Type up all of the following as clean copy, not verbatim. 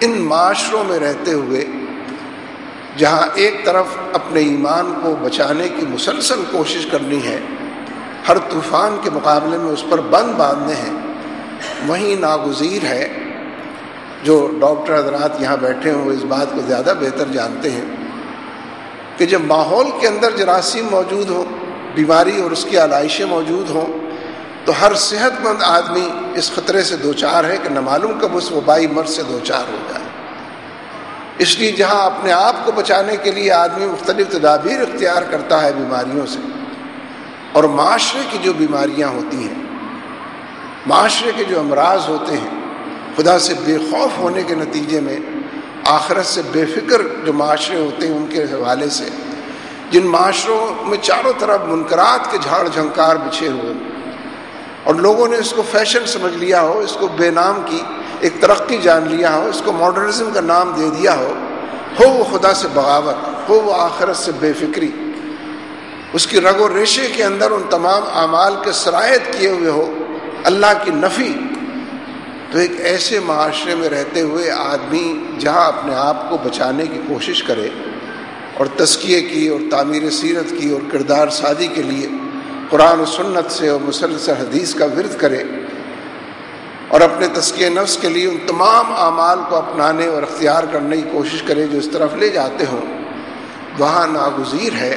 ان معاشروں میں رہتے ہوئے جہاں ایک طرف اپنے ایمان کو بچانے کی مسلسل کوشش کرنی ہے، ہر طوفان کے مقابلے میں اس پر بند باندھنے ہیں، وہیں ناگزیر ہے، جو ڈاکٹر حضرات یہاں بیٹھے ہوں وہ اس بات کو زیادہ بہتر جانتے ہیں کہ جب ماحول کے اندر جراثیم موجود ہوں، بیماری اور اس کی علائشیں موجود ہوں، تو ہر صحت مند آدمی اس خطرے سے دوچار ہے کہ نہ معلوم کب اس وبائی مرض سے دوچار ہو جائے۔ اس لیے جہاں اپنے آپ کو بچانے کے لیے آدمی مختلف تدابیر اختیار کرتا ہے بیماریوں سے، اور معاشرے کی جو بیماریاں ہوتی ہیں، معاشرے کے جو امراض ہوتے ہیں، خدا سے بے خوف ہونے کے نتیجے میں آخرت سے بے فکر جو معاشرے ہوتے ہیں ان کے حوالے سے، جن معاشروں میں چاروں طرف منکرات کے جھاڑ جھنکار بچھے ہوئے اور لوگوں نے اس کو فیشن سمجھ لیا ہو، اس کو بے نام کی ایک ترقی جان لیا ہو، اس کو ماڈرنزم کا نام دے دیا ہو وہ خدا سے بغاوت، ہو وہ آخرت سے بے فکری، اس کی رگ و ریشے کے اندر ان تمام اعمال کے سرایت کیے ہوئے ہو اللہ کی نفی، تو ایک ایسے معاشرے میں رہتے ہوئے آدمی جہاں اپنے آپ کو بچانے کی کوشش کرے اور تزکیے کی اور تعمیر سیرت کی اور کردار سازی کے لیے قرآن و سنت سے اور مسلسل حدیث کا ورد کرے اور اپنے تزکیہ نفس کے لیے ان تمام اعمال کو اپنانے اور اختیار کرنے کی کوشش کرے جو اس طرف لے جاتے ہوں، وہاں ناگزیر ہے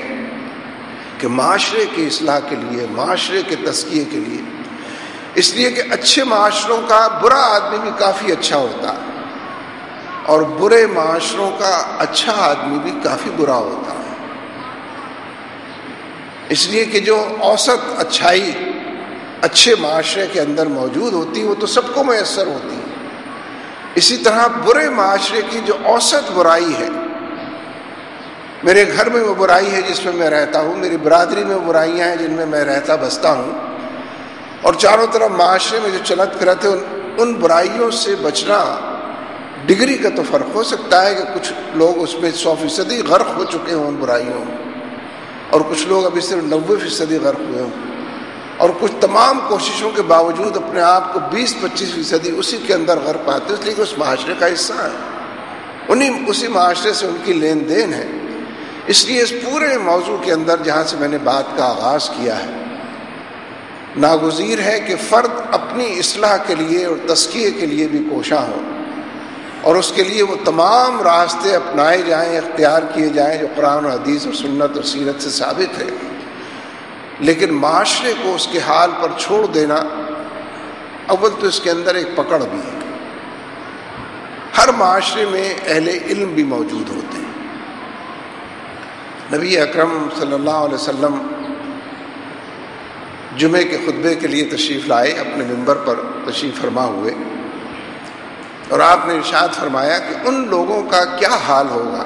کہ معاشرے کی اصلاح کے لیے، معاشرے کے تزکیے کے لیے، اس لیے کہ اچھے معاشروں کا برا آدمی بھی کافی اچھا ہوتا ہے اور برے معاشروں کا اچھا آدمی بھی کافی برا ہوتا ہے، اس لیے کہ جو اوسط اچھائی اچھے معاشرے کے اندر موجود ہوتی ہے وہ تو سب کو میسر ہوتی ہے، اسی طرح برے معاشرے کی جو اوسط برائی ہے، میرے گھر میں وہ برائی ہے جس میں میں رہتا ہوں، میری برادری میں وہ برائیاں ہیں جن میں میں رہتا بستا ہوں، اور چاروں طرف معاشرے میں جو چلت پھرت ہے ان برائیوں سے بچنا، ڈگری کا تو فرق ہو سکتا ہے کہ کچھ لوگ اس میں 100% غرق ہو چکے ہوں ان برائیوں میں، اور کچھ لوگ ابھی صرف 90% غرق ہوئے ہوں، اور کچھ تمام کوششوں کے باوجود اپنے آپ کو 20-25% اسی کے اندر غرق پاتے ہیں، اس لیے کہ اس معاشرے کا حصہ ہے، اسی معاشرے سے ان کی لین دین ہے۔ اس لیے اس پورے موضوع کے اندر جہاں سے میں نے بات کا آغاز کیا ہے، ناگزیر ہے کہ فرد اپنی اصلاح کے لیے اور تزکیے کے لیے بھی کوشاں ہو، اور اس کے لیے وہ تمام راستے اپنائے جائیں، اختیار کیے جائیں جو قرآن و حدیث اور سنت اور سیرت سے ثابت ہے، لیکن معاشرے کو اس کے حال پر چھوڑ دینا، اول تو اس کے اندر ایک پکڑ بھی ہے۔ ہر معاشرے میں اہل علم بھی موجود ہوتے ہیں۔ نبی اکرم صلی اللہ علیہ وسلم جمعے کے خطبے کے لیے تشریف لائے، اپنے منبر پر تشریف فرما ہوئے، اور آپ نے ارشاد فرمایا کہ ان لوگوں کا کیا حال ہوگا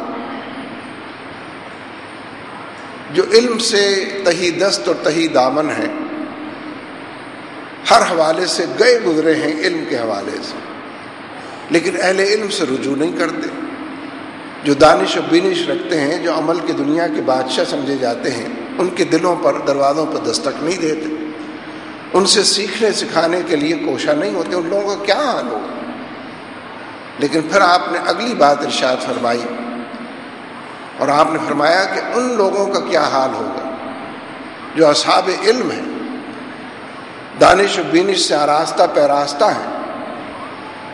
جو علم سے تہی دست اور تہی دامن ہیں، ہر حوالے سے گئے گزرے ہیں علم کے حوالے سے، لیکن اہل علم سے رجوع نہیں کرتے، جو دانش و بینش رکھتے ہیں، جو عمل کی دنیا کے بادشاہ سمجھے جاتے ہیں، ان کے دلوں پر، دروازوں پر دستک نہیں دیتے، ان سے سیکھنے سکھانے کے لیے کوشاں نہیں ہوتے، ان لوگوں کا کیا حال ہوگا؟ لیکن پھر آپ نے اگلی بات ارشاد فرمائی، اور آپ نے فرمایا کہ ان لوگوں کا کیا حال ہوگا جو اصحاب علم ہیں، دانش و بینش سے آراستہ پیراستہ ہیں،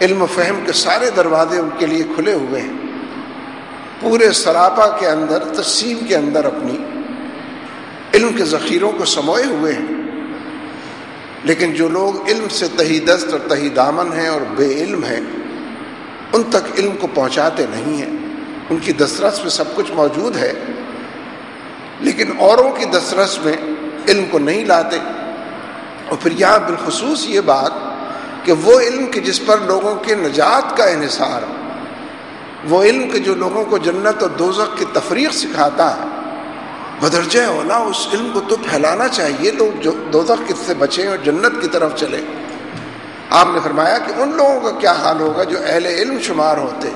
علم و فہم کے سارے دروازے ان کے لیے کھلے ہوئے ہیں، پورے سراپا کے اندر، تقسیم کے اندر اپنی علم کے ذخیروں کو سموئے ہوئے ہیں، لیکن جو لوگ علم سے تہی دست اور تہی دامن ہیں اور بے علم ہیں، ان تک علم کو پہنچاتے نہیں ہیں۔ ان کی دسترس میں سب کچھ موجود ہے، لیکن اوروں کی دسترس میں علم کو نہیں لاتے۔ اور پھر یہاں بالخصوص یہ بات کہ وہ علم کہ جس پر لوگوں کے نجات کا انحصار، وہ علم کہ جو لوگوں کو جنت اور دوزخ کی تفریق سکھاتا ہے، بدرجہ اولا اس علم کو تو پھیلانا چاہیے، لوگ جو دوزخ سے بچیں اور جنت کی طرف چلیں۔ آپ نے فرمایا کہ ان لوگوں کا کیا حال ہوگا جو اہل علم شمار ہوتے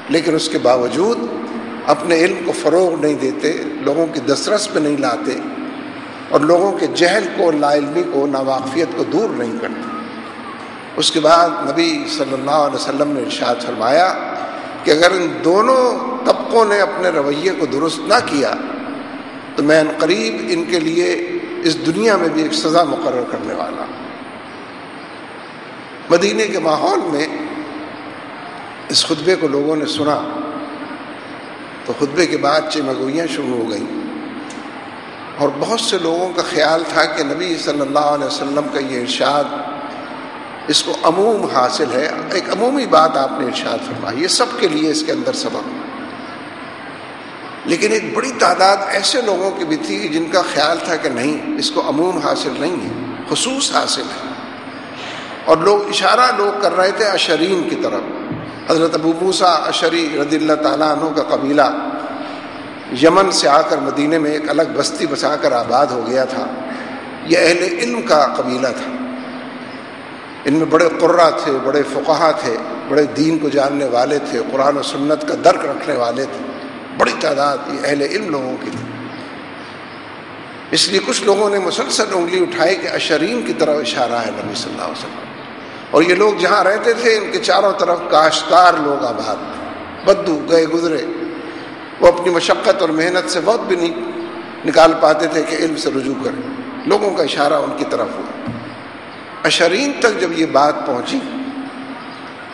لیکن اس کے باوجود اپنے علم کو فروغ نہیں دیتے، لوگوں کی دسترس میں نہیں لاتے، اور لوگوں کے جہل کو، لا علمی کو، ناواقفیت کو دور نہیں کرتے۔ اس کے بعد نبی صلی اللہ علیہ وسلم نے ارشاد فرمایا کہ اگر ان دونوں طبقوں نے اپنے رویے کو درست نہ کیا تو میں عنقریب ان کے لیے اس دنیا میں بھی ایک سزا مقرر کرنے والا. مدینے کے ماحول میں اس خطبے کو لوگوں نے سنا تو خطبے کے بعد چمگوئیاں شروع ہو گئیں، اور بہت سے لوگوں کا خیال تھا کہ نبی صلی اللہ علیہ وسلم کا یہ ارشاد اس کو عموم حاصل ہے، ایک عمومی بات آپ نے ارشاد فرمائی، یہ سب کے لیے اس کے اندر سبق. لیکن ایک بڑی تعداد ایسے لوگوں کی بھی تھی جن کا خیال تھا کہ نہیں، اس کو عموم حاصل نہیں ہے، خصوص حاصل ہے. اور لوگ اشارہ کر رہے تھے اشرین کی طرف. حضرت ابو موسیٰ اشری رضی اللہ تعالیٰ عنہ کا قبیلہ یمن سے آ کر مدینے میں ایک الگ بستی بسا کر آباد ہو گیا تھا. یہ اہل علم کا قبیلہ تھا، ان میں بڑے قرہ تھے، بڑے فقہا تھے، بڑے دین کو جاننے والے تھے، قرآن و سنت کا درک رکھنے والے تھے. بڑی تعداد یہ اہل علم لوگوں کی تھی. اس لیے کچھ لوگوں نے مسلسل انگلی اٹھائی کہ اشرین کی طرف اشارہ ہے نبی صلی اللہ علیہ وسلم. اور یہ لوگ جہاں رہتے تھے ان کے چاروں طرف کاشتکار لوگ آباد، بدو گئے گزرے، وہ اپنی مشقت اور محنت سے وقت بھی نہیں نکال پاتے تھے کہ علم سے رجوع کریں. لوگوں کا اشارہ ان کی طرف ہوا. اشرین تک جب یہ بات پہنچی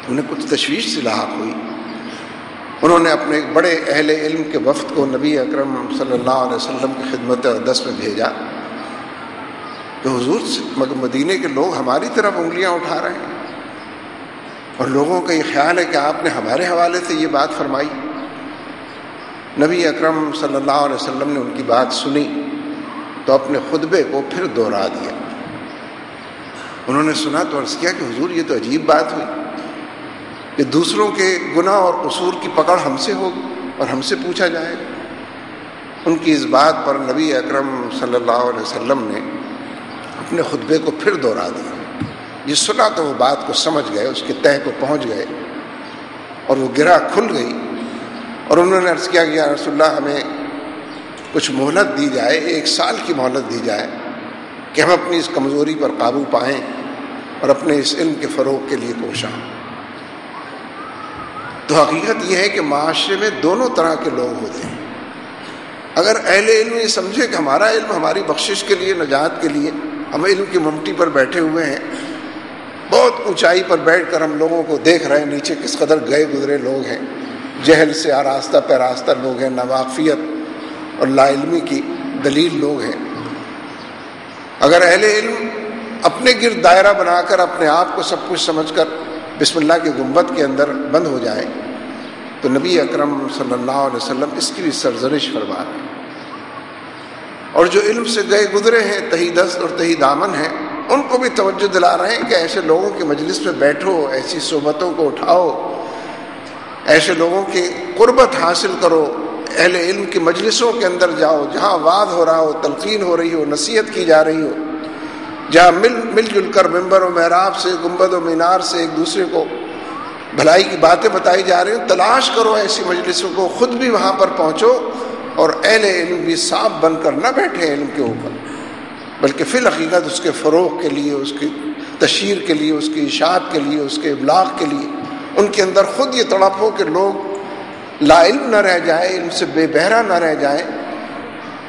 انہیں کچھ تشویش سے لاحق ہوئی. انہوں نے اپنے ایک بڑے اہل علم کے وفد کو نبی اکرم صلی اللہ علیہ وسلم کی خدمت اقدس میں بھیجا کہ حضور مدینے کے لوگ ہماری طرف انگلیاں اٹھا رہے ہیں، اور لوگوں کا یہ خیال ہے کہ آپ نے ہمارے حوالے سے یہ بات فرمائی. نبی اکرم صلی اللہ علیہ وسلم نے ان کی بات سنی تو اپنے خطبے کو پھر دوہرا دیا. انہوں نے سنا تو عرض کیا کہ حضور یہ تو عجیب بات ہوئی کہ دوسروں کے گناہ اور قصور کی پکڑ ہم سے ہوگی اور ہم سے پوچھا جائے گا. ان کی اس بات پر نبی اکرم صلی اللہ علیہ وسلم نے اپنے خطبے کو پھر دوہرا دیا. یہ سنا تو وہ بات کو سمجھ گئے، اس کے تہہ کو پہنچ گئے اور وہ گرہ کھل گئی. اور انہوں نے عرض کیا کہ یا رسول اللہ ہمیں کچھ مہلت دی جائے، 1 سال کی مہلت دی جائے کہ ہم اپنی اس کمزوری پر قابو پائیں اور اپنے اس علم کے فروغ کے لیے کوشاں. تو حقیقت یہ ہے کہ معاشرے میں دونوں طرح کے لوگ ہوتے ہیں. اگر اہل علم یہ سمجھے کہ ہمارا علم ہماری بخشش کے لیے، نجات کے لیے، ہم علم کی ممٹی پر بیٹھے ہوئے ہیں، بہت اونچائی پر بیٹھ کر ہم لوگوں کو دیکھ رہے ہیں نیچے کس قدر گئے گزرے لوگ ہیں، جہل سے آراستہ پیراستہ لوگ ہیں، ناواقفیت اور لا علمی کی دلیل لوگ ہیں. اگر اہل علم اپنے گرد دائرہ بنا کر اپنے آپ کو سب کچھ سمجھ کر بسم اللہ کے گنبد کے اندر بند ہو جائیں تو نبی اکرم صلی اللہ علیہ وسلم اس کی بھی سرزنش فرما رہے ہیں. اور جو علم سے گئے گزرے ہیں، تہی دست اور تہی دامن ہیں، ان کو بھی توجہ دلا رہے ہیں کہ ایسے لوگوں کی مجلس میں بیٹھو، ایسی صحبتوں کو اٹھاؤ، ایسے لوگوں کی قربت حاصل کرو، اہل علم کی مجلسوں کے اندر جاؤ، جہاں وعظ ہو رہا ہو، تلقین ہو رہی ہو، نصیحت کی جا رہی ہو، جہاں مل جل کر ممبر و محراب سے، گنبد و مینار سے ایک دوسرے کو بھلائی کی باتیں بتائی جا رہی ہیں. تلاش کرو ایسی مجلسوں کو، خود بھی وہاں پر پہنچو، اور اہل علم بھی صاف بن کر نہ بیٹھے علم کے اوپر، بلکہ فی الحقیقت اس کے فروغ کے لیے، اس کی تشہیر کے لیے، اس کی اشاعت کے لیے، اس کے ابلاغ کے لیے ان کے اندر خود یہ تڑپ ہو کہ لوگ لا علم نہ رہ جائیں، علم سے بے بہرہ نہ رہ جائیں،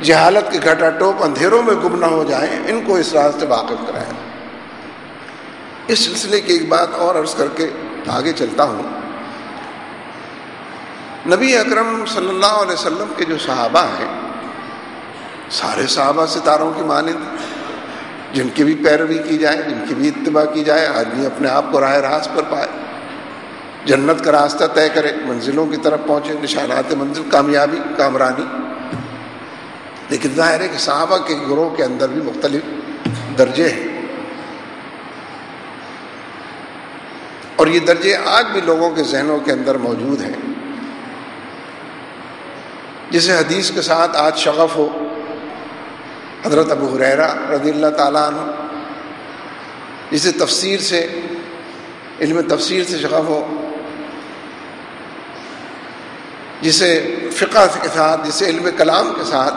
جہالت کے گھٹا ٹوپ اندھیروں میں گم نہ ہو جائیں، ان کو اس راز سے واقف کرائیں. اس سلسلے کی ایک بات اور عرض کر کے آگے چلتا ہوں. نبی اکرم صلی اللہ علیہ وسلم کے جو صحابہ ہیں، سارے صحابہ ستاروں کی مانند، جن کی بھی پیروی کی جائے، جن کی بھی اتباع کی جائے، آدمی اپنے آپ کو راہ راست پر پائے، جنت کا راستہ طے کرے، منزلوں کی طرف پہنچے، نشانات منزل، کامیابی، کامرانی. لیکن ظاہر ہے کہ صحابہ کے گروہ کے اندر بھی مختلف درجے ہیں، اور یہ درجے آج بھی لوگوں کے ذہنوں کے اندر موجود ہیں. جسے حدیث کے ساتھ آج شغف ہو، حضرت ابو ہریرہ رضی اللہ تعالیٰ عنہ، جسے تفسیر سے، علم تفسیر سے شغف ہو، جسے فقہ کے ساتھ، جسے علم کلام کے ساتھ